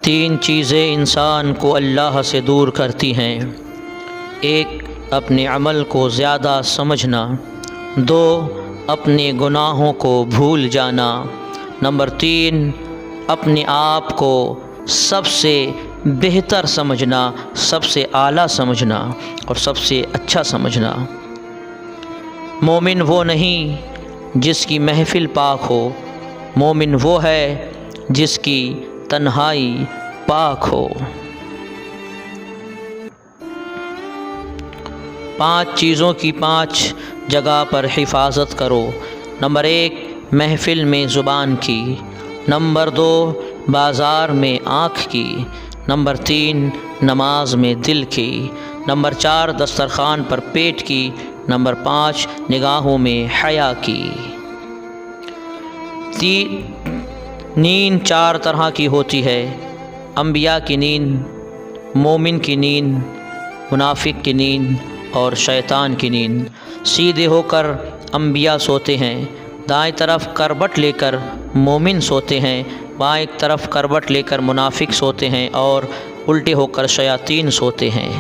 تین چیزیں انسان کو اللہ سے دور کرتی ہیں۔ ایک، اپنے عمل کو زیادہ سمجھنا۔ دو، اپنے گناہوں کو بھول جانا۔ نمبر تین، اپنے آپ کو سب سے بہتر سمجھنا، سب سے اعلیٰ سمجھنا اور سب سے اچھا سمجھنا۔ مومن وہ نہیں جس کی محفل پاک ہو، مومن وہ ہے جس کی تنہائی پاک ہو۔ 5 چیزوں کی 5 جگہ پر حفاظت کرو۔ نمبر 1، محفل میں زبان کی۔ نمبر 2، بازار میں آنکھ کی۔ نمبر 3، نماز میں دل کی۔ نمبر 4، دسترخوان پر پیٹ کی۔ نمبر 5، نگاہوں میں حیا کی۔ نیند 4 طرح کی ہوتی ہے: انبیاء کی نیند، مومن کی نیند، منافق کی نیند اور شیطان کی نیند۔ سیدھے ہو کر انبیاء سوتے ہیں، دائیں طرف کروٹ لے کر مومن سوتے ہیں، بائیں طرف کروٹ لے کر منافق سوتے ہیں اور الٹے ہو کر شیاطین سوتے ہیں۔